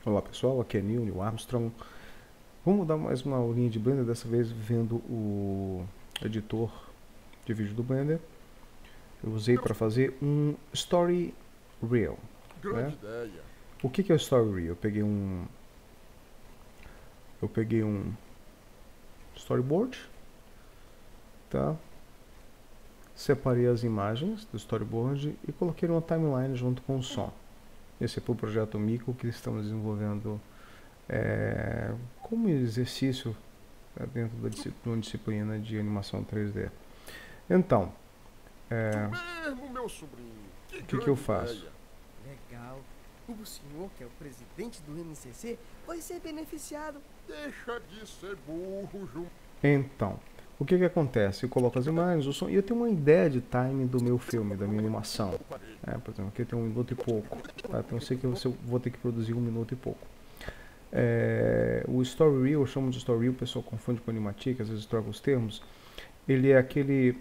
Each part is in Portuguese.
Olá pessoal, aqui é Neil Armstrong. Vamos dar mais uma aulinha de Blender, dessa vez vendo o editor de vídeo do Blender. Eu usei para fazer um Story Reel. Grande Né? ideia. O que é o Story Reel? Eu peguei um storyboard, tá? Separei as imagens do storyboard e coloquei uma timeline junto com o som. Esse é para o projeto Mico que estamos desenvolvendo como exercício dentro de uma disciplina de animação 3D. Então, Isso mesmo, meu sobrinho. Que o que eu grande faço? ideia. Legal. O senhor, que é o presidente do MCC, vai ser beneficiado. Deixa de ser burro, Jum. Então, o que acontece? Eu coloco as imagens, o som, e eu tenho uma ideia de timing do meu filme, da minha animação. Por exemplo, aqui tem 1 minuto e pouco. Tá? Então eu sei que eu vou ter que produzir 1 minuto e pouco. O Story Reel, eu chamo de Story Reel, o pessoal confunde com Animatic, às vezes troca os termos. Ele é aquele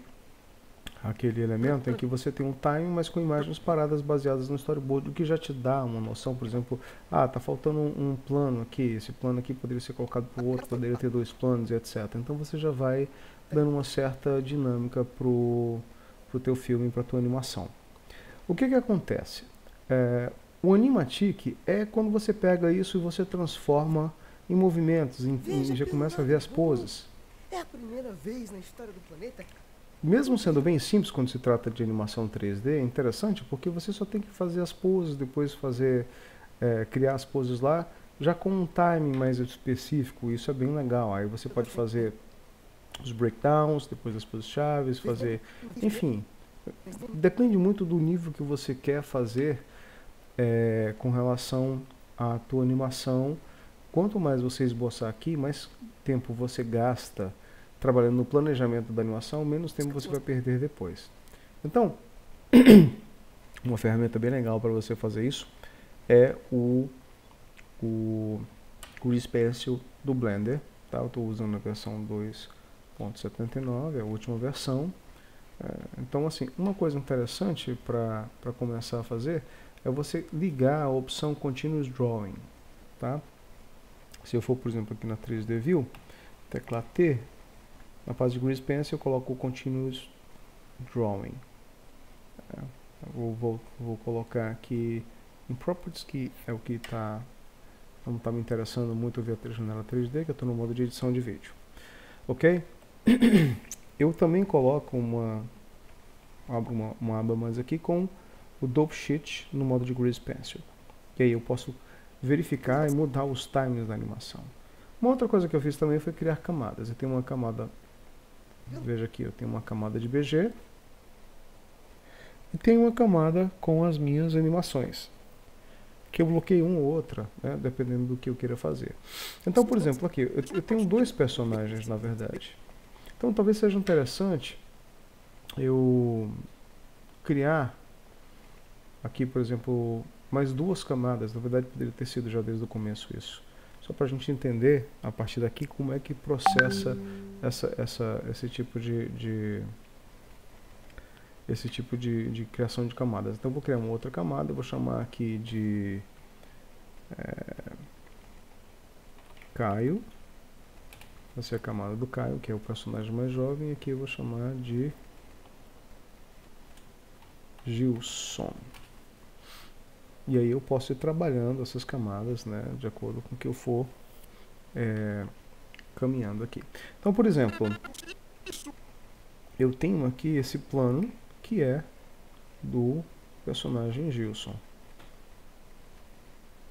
elemento em que você tem um timing, mas com imagens paradas baseadas no storyboard, o que já te dá uma noção, por exemplo, tá faltando um plano aqui, esse plano aqui poderia ser colocado para o outro, poderia ter 2 planos, etc. Então você já vai dando uma certa dinâmica pro teu filme, para tua animação. O que acontece? O Animatic é quando você pega isso e você transforma em movimentos, já começa a ver as poses. É a primeira vez na história do planeta. Mesmo sendo bem simples quando se trata de animação 3D, é interessante porque você só tem que fazer as poses, depois criar as poses lá, já com um timing mais específico. Isso é bem legal. Aí você pode fazer os breakdowns, depois as poses chaves, enfim, depende muito do nível que você quer fazer com relação à tua animação. Quanto mais você esboçar aqui, mais tempo você gasta trabalhando no planejamento da animação, menos tempo você vai perder depois. Então, uma ferramenta bem legal para você fazer isso é o Grease Pencil do Blender. Tá? Eu estou usando a versão 2.79, a última versão. Então, assim, uma coisa interessante para começar a fazer é você ligar a opção Continuous Drawing. Tá? Se eu for, por exemplo, aqui na 3D View, tecla T, na fase de Grease Pencil eu coloco o Continuous Drawing. Vou colocar aqui em Properties, que é o que não está me interessando muito ver a janela 3D, que eu estou no modo de edição de vídeo. Ok? Eu também coloco abro uma aba mais aqui com o Dope Sheet no modo de Grease Pencil. E aí eu posso verificar e mudar os times da animação. Uma outra coisa que eu fiz também foi criar camadas. Eu tenho uma camada, veja aqui, eu tenho uma camada de BG e tenho uma camada com as minhas animações, que eu bloqueio uma ou outra, né, dependendo do que eu queira fazer. Então, por exemplo, aqui, eu tenho 2 personagens, na verdade. Então, talvez seja interessante eu criar aqui, por exemplo, mais 2 camadas. Na verdade, poderia ter sido já desde o começo isso. Só para a gente entender, a partir daqui, como é que processa esse tipo de criação de camadas. Então, eu vou criar uma outra camada, eu vou chamar aqui de Caio. Vai ser a camada do Caio, que é o personagem mais jovem, e aqui eu vou chamar de Gilson. E aí eu posso ir trabalhando essas camadas, né, de acordo com o que eu for caminhando aqui. Então, por exemplo, eu tenho aqui esse plano que é do personagem Gilson.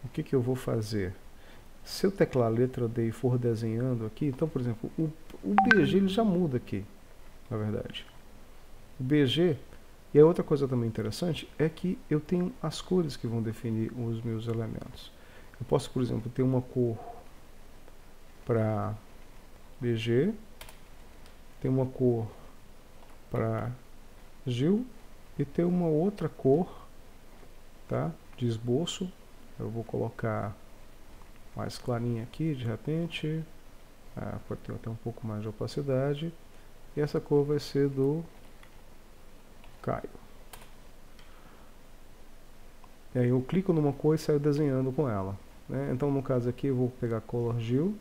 O que eu vou fazer? Se eu teclar a letra D e for desenhando aqui, então, por exemplo, o BG ele já muda aqui, na verdade. O BG, e a outra coisa também interessante, é que eu tenho as cores que vão definir os meus elementos. Eu posso, por exemplo, ter uma cor para BG, ter uma cor para Gil e ter uma outra cor, tá, de esboço. Eu vou colocar mais clarinha aqui, de repente, pode ter até um pouco mais de opacidade, e essa cor vai ser do Caio. E aí eu clico numa cor e saio desenhando com ela. né? Então no caso aqui eu vou pegar Color Gil,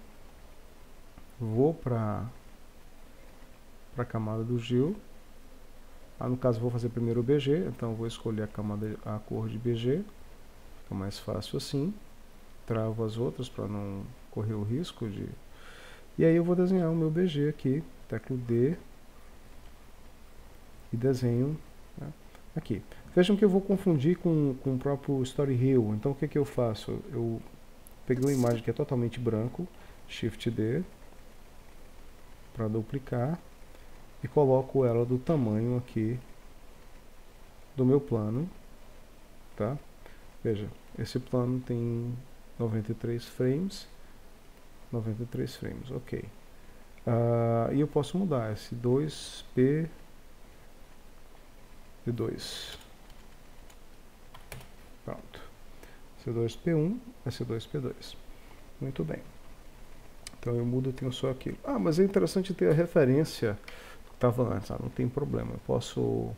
vou para a camada do Gil. No caso eu vou fazer primeiro o BG, então eu vou escolher a cor de BG, fica mais fácil assim. Travo as outras para não correr o risco de... E aí eu vou desenhar o meu BG aqui, teclo D, e desenho, né, aqui. Vejam que eu vou confundir com o próprio Story Hill. Então o que eu faço? Eu peguei uma imagem que é totalmente branco, Shift D, para duplicar, e coloco ela do tamanho aqui do meu plano, tá? Veja, esse plano tem 93 frames, ok. E eu posso mudar esse 2P P2. Pronto. C2P1 é C2P2. Muito bem. Então eu mudo e tenho só aquilo. Mas é interessante ter a referência que estava antes. Não tem problema. Eu posso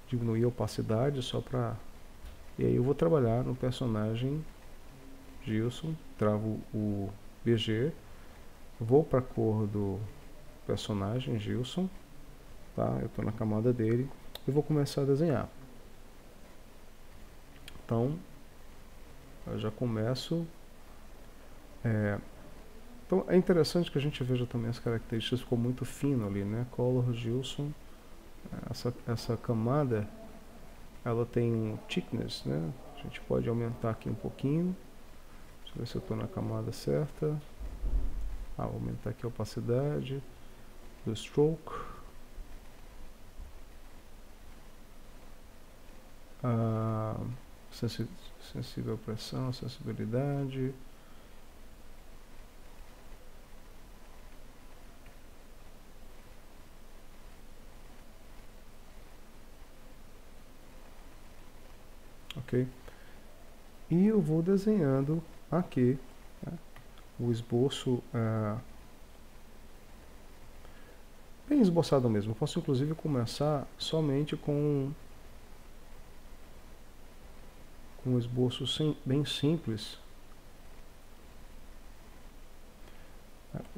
diminuir a opacidade só para... E aí eu vou trabalhar no personagem Gilson. Travo o BG. Vou para a cor do personagem Gilson. Tá? Eu estou na camada dele. E vou começar a desenhar. Então, eu já começo... Então é interessante que a gente veja também as características, ficou muito fino ali, né? Color Gilson, essa camada, ela tem um thickness, né? A gente pode aumentar aqui um pouquinho. Deixa eu ver se eu estou na camada certa. Vou aumentar aqui a opacidade do stroke. Sensível à pressão, sensibilidade. Ok? E eu vou desenhando aqui, né, o esboço bem esboçado mesmo. Eu posso inclusive começar somente com um esboço bem simples.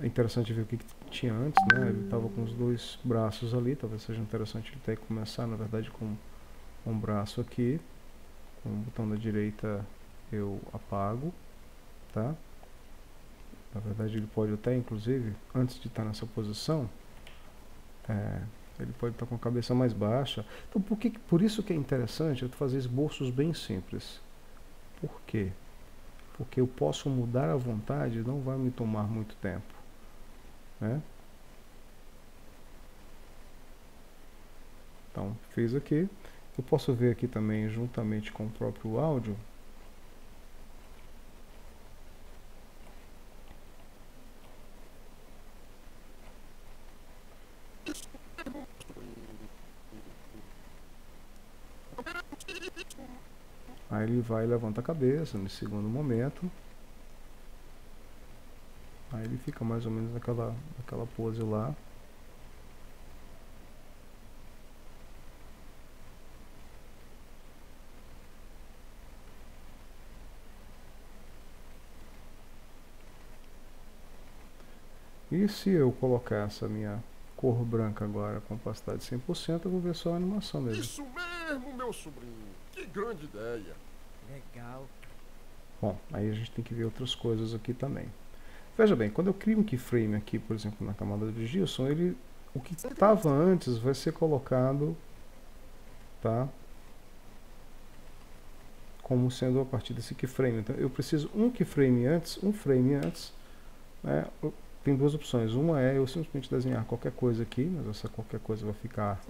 É interessante ver o que tinha antes, né? Ele estava com os dois braços ali, talvez seja interessante ele ter que começar, na verdade, com um braço aqui. Com o botão da direita eu apago, tá? Na verdade ele pode até, inclusive, antes de estar nessa posição, ele pode estar com a cabeça mais baixa. Então por isso que é interessante eu fazer esboços bem simples. Por quê? Porque eu posso mudar à vontade, não vai me tomar muito tempo, né? Então fiz aqui. Eu posso ver aqui também, juntamente com o próprio áudio, aí ele vai e levanta a cabeça no segundo momento, aí ele fica mais ou menos naquela pose lá. E se eu colocar essa minha cor branca agora com opacidade de 100%, eu vou ver só a animação mesmo. Isso mesmo, meu sobrinho. Que grande ideia. Legal. Bom, aí a gente tem que ver outras coisas aqui também. Veja bem, quando eu crio um keyframe aqui, por exemplo, na camada do Gilson, o que estava antes vai ser colocado, tá? Como sendo a partir desse keyframe. Então eu preciso um frame antes, né? Tem duas opções. Uma é eu simplesmente desenhar qualquer coisa aqui, mas essa qualquer coisa vai ficar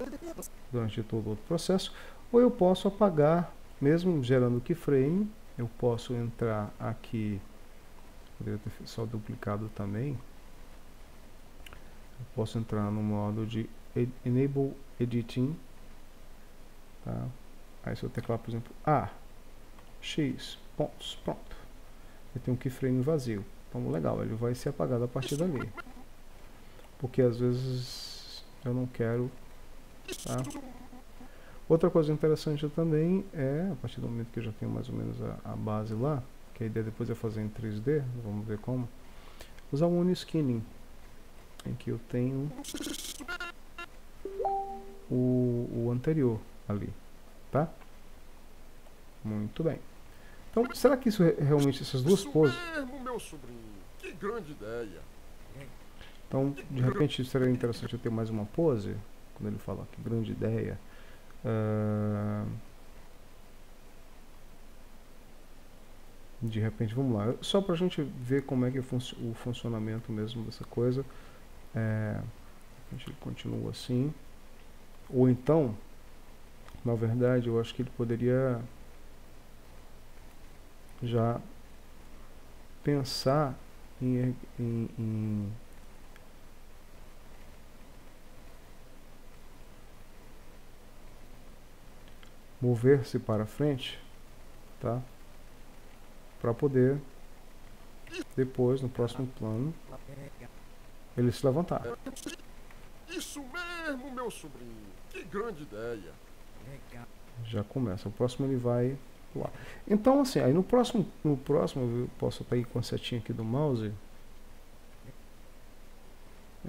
durante todo o outro processo. Ou eu posso apagar, mesmo gerando o keyframe, eu posso entrar aqui, poderia ter só duplicado também. Eu posso entrar no modo de Enable Editing, tá? Aí se eu teclar, por exemplo, X, pontos, pronto. Eu tenho um keyframe vazio. Então legal, ele vai ser apagado a partir dali. Porque às vezes eu não quero, tá? Outra coisa interessante também é, a partir do momento que eu já tenho mais ou menos a base lá, que a ideia depois é fazer em 3D, vamos ver como. Usar um Uniskinning, em que eu tenho o anterior ali, tá? Muito bem. Então, será que isso realmente, essas duas poses... Isso mesmo, meu sobrinho. Que grande ideia. Então, de repente, seria interessante eu ter mais uma pose, quando ele fala que grande ideia. De repente, vamos lá. Só pra gente ver como é que o funcionamento mesmo dessa coisa. A gente continua assim. Ou então, na verdade, eu acho que ele poderia já pensar em mover-se para frente, tá? Para poder depois, no próximo plano, ele se levantar. Isso mesmo, meu sobrinho. Que grande ideia. Já começa. O próximo ele vai pular. Então, assim, aí no próximo eu posso estar aí com a setinha aqui do mouse.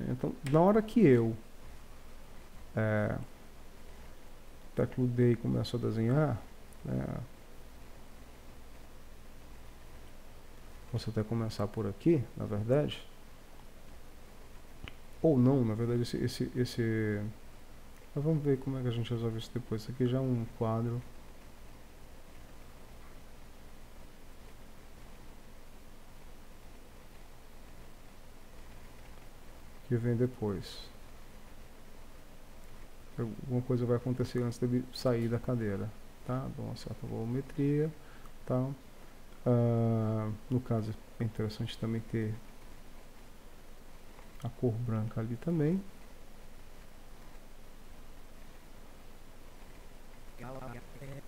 Então, na hora que eu teclo D e começo a desenhar, né, posso até começar por aqui, na verdade. Ou não, na verdade, mas vamos ver como é que a gente resolve isso depois. Isso aqui já é um quadro. Que vem depois. Alguma coisa vai acontecer antes dele sair da cadeira, tá? Dou uma certa volumetria, tá? No caso é interessante também ter a cor branca ali também.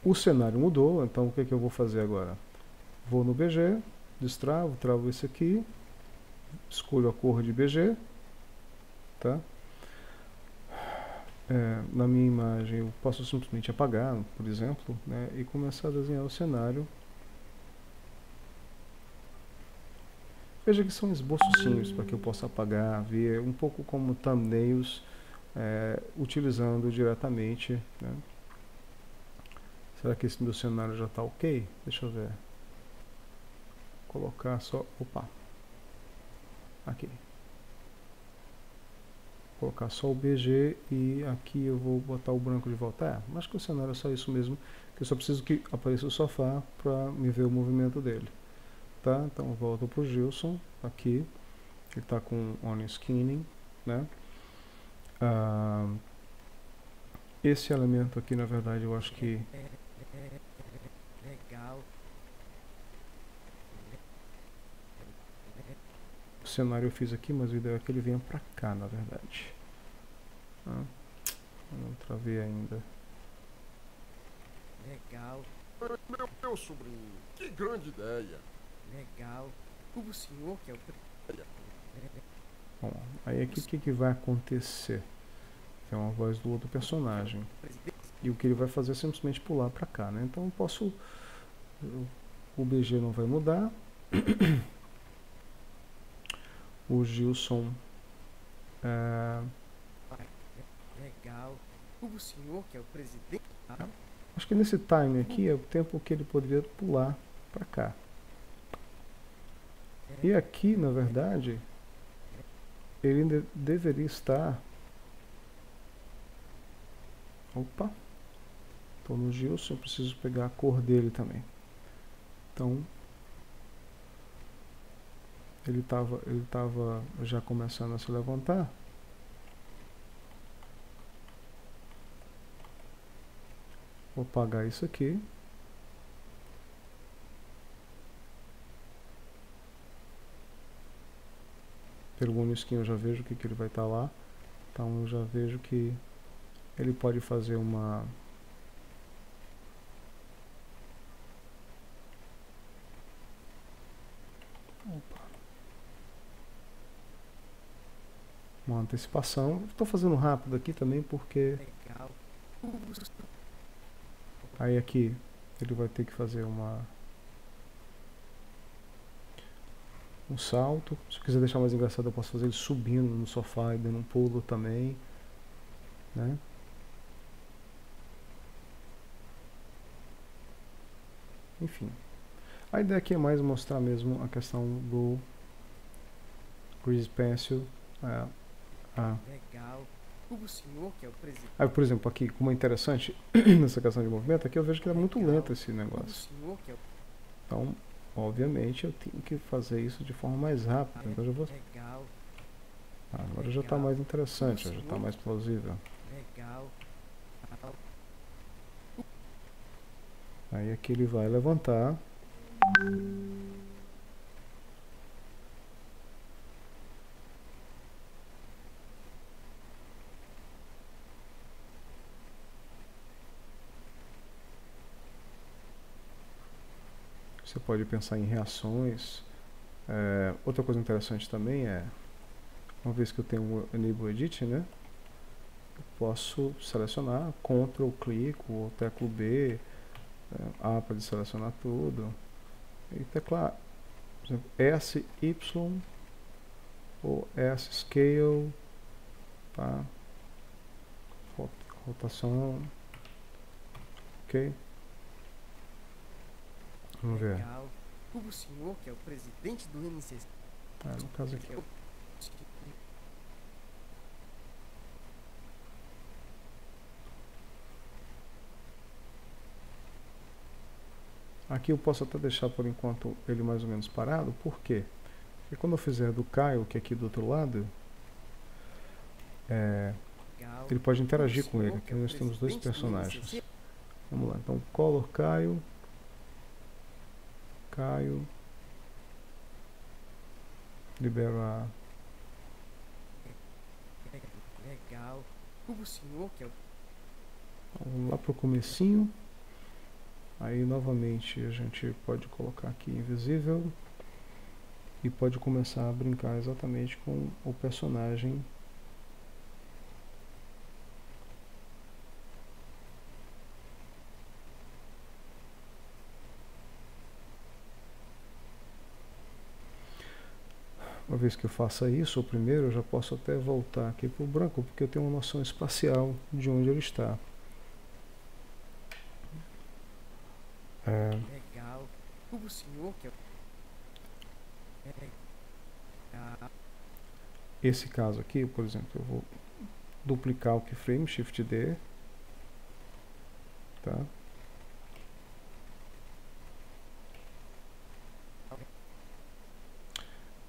O cenário mudou, então o que eu vou fazer agora? Vou no BG, destravo, travo esse aqui, escolho a cor de BG, tá? Na minha imagem eu posso simplesmente apagar, por exemplo, né, e começar a desenhar o cenário. Veja que são esboços simples para que eu possa apagar, ver um pouco como thumbnails, utilizando diretamente, né? Será que esse meu cenário já está ok? Deixa eu ver. Colocar só... Opa! Aqui. Colocar só o BG e aqui eu vou botar o branco de volta. Acho que o cenário é só isso mesmo, que eu só preciso que apareça o sofá para me ver o movimento dele. Tá? Então eu volto para o Gilson, aqui. Ele está com Uniskinning, né? Esse elemento aqui, na verdade, eu acho que... Legal. O cenário eu fiz aqui, mas o ideal é que ele venha pra cá, na verdade. Eu não travei ainda. Legal. Meu sobrinho. Que grande ideia. Legal. O senhor que é o... Bom, aí aqui o que vai acontecer? Tem uma voz do outro personagem. E o que ele vai fazer é simplesmente pular pra cá, né? Então eu posso... O BG não vai mudar. O Gilson... Legal. O senhor que é o presidente... Acho que nesse time aqui é o tempo que ele poderia pular pra cá. E aqui, na verdade, ele ainda deveria estar... Opa! Estou no Gilson, eu preciso pegar a cor dele também. Então, ele estava já começando a se levantar. Vou apagar isso aqui. Pelo Uniskin eu já vejo o que ele vai estar lá. Então eu já vejo que ele pode fazer uma... Uma antecipação. Estou fazendo rápido aqui também porque... Legal. Aí aqui ele vai ter que fazer uma... um salto. Se eu quiser deixar mais engraçado, eu posso fazer ele subindo no sofá e dando um pulo também, né? Enfim, a ideia aqui é mais mostrar mesmo a questão do Grease Pencil. Legal. O senhor que é o presidente. Aí, por exemplo, aqui, como é interessante nessa questão de movimento, aqui eu vejo que é muito lento esse O negócio. senhor que é o Então, obviamente, eu tenho que fazer isso de forma mais rápida. Então, já vou... legal. agora já está mais interessante, já está mais plausível. Legal. Aí aqui ele vai levantar. Você pode pensar em reações. Outra coisa interessante também é, uma vez que eu tenho o Enable Edit, né, eu posso selecionar, Ctrl, clico, ou teclo B, A para selecionar tudo, e teclar, por exemplo, S, Y, ou S, Scale, tá? Rotação, ok? Vamos ver. Legal. O senhor que é o presidente do NCC. No caso aqui. Aqui eu posso até deixar por enquanto ele mais ou menos parado. Por quê? Porque quando eu fizer do Caio, que é aqui do outro lado, ele pode interagir com ele. Aqui nós temos dois personagens. Vamos lá, então Color Caio, libero a... Legal. O senhor que é o... Vamos lá pro comecinho. Aí novamente a gente pode colocar aqui invisível e pode começar a brincar exatamente com o personagem. Uma vez que eu faça isso, o primeiro, eu já posso até voltar aqui para o branco, porque eu tenho uma noção espacial de onde ele está. Legal. O senhor que é Esse caso aqui, por exemplo, eu vou duplicar o keyframe, Shift D, tá?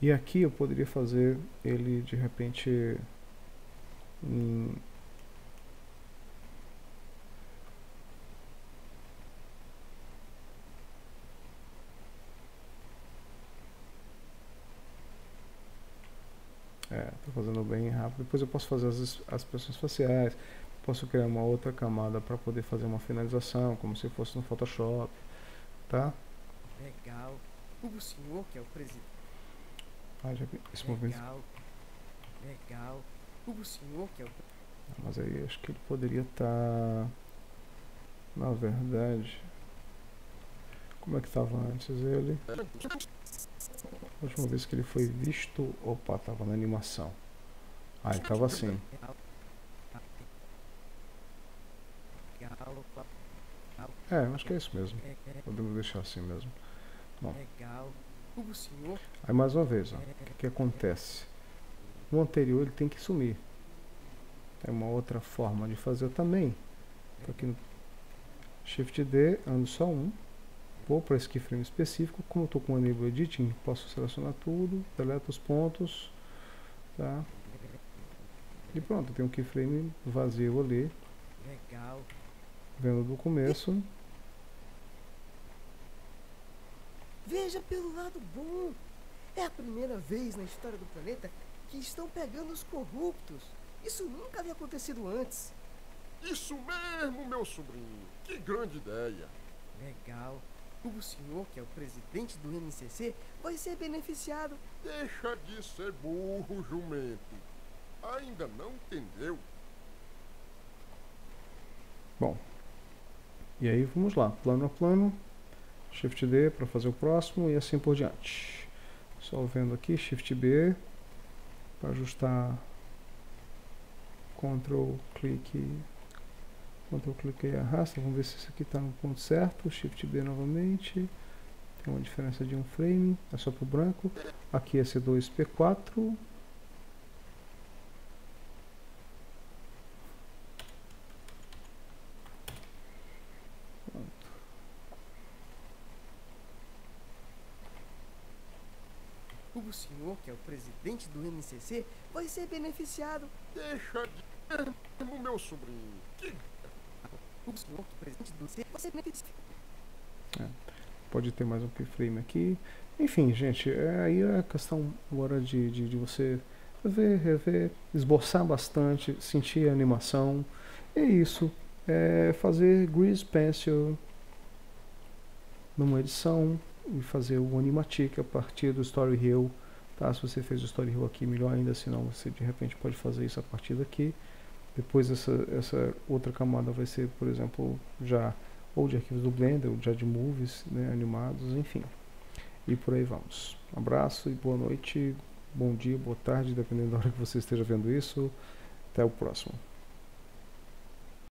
E aqui eu poderia fazer ele de repente em... tô fazendo bem rápido. Depois eu posso fazer as expressões faciais, posso criar uma outra camada para poder fazer uma finalização, como se fosse no Photoshop, tá? Legal. O senhor que é o presidente. Esse movimento... Legal. O senhor que é o... Mas aí acho que ele poderia estar... Na verdade... Como é que estava antes ele? A última vez que ele foi visto... Opa, estava na animação. Ele estava assim. Acho que é isso mesmo. Podemos deixar assim mesmo. Bom. Aí mais uma vez, ó, o que acontece? O anterior ele tem que sumir. É uma outra forma de fazer também. Tô aqui no Shift D, ando só um. Vou para esse keyframe específico. Como eu estou com o Enable Editing, posso selecionar tudo, deleto os pontos, tá? E pronto, tem um keyframe vazio ali. Legal. Vendo do começo. Veja pelo lado bom. É a primeira vez na história do planeta que estão pegando os corruptos. Isso nunca havia acontecido antes. Isso mesmo, meu sobrinho. Que grande ideia. Legal. O senhor, que é o presidente do NCC, vai ser beneficiado. Deixa de ser burro, jumento. Ainda não entendeu? Bom. E aí vamos lá, plano a plano. Shift D para fazer o próximo e assim por diante. Só vendo aqui, Shift B para ajustar. Ctrl clique e arrasta. Vamos ver se isso aqui está no ponto certo. Shift B novamente. Tem uma diferença de um frame. É só para o branco. Aqui é C2 P4. O senhor, que é o presidente do NCC, vai ser beneficiado. Deixa de mesmo, meu sobrinho. Que O senhor, que é o presidente do NCC, vai ser beneficiado. Pode ter mais um keyframe aqui. Enfim, gente, aí é a questão agora de você ver, rever, esboçar bastante, sentir a animação. É isso. Fazer Grease Pencil numa edição e fazer o Animatic a partir do Story Hill. Tá? Se você fez o Story Hill aqui, melhor ainda, senão você de repente pode fazer isso a partir daqui. Depois essa outra camada vai ser, por exemplo, já ou de arquivos do Blender, ou já de movies, né, animados, enfim. E por aí vamos. Um abraço e boa noite, bom dia, boa tarde, dependendo da hora que você esteja vendo isso. Até o próximo.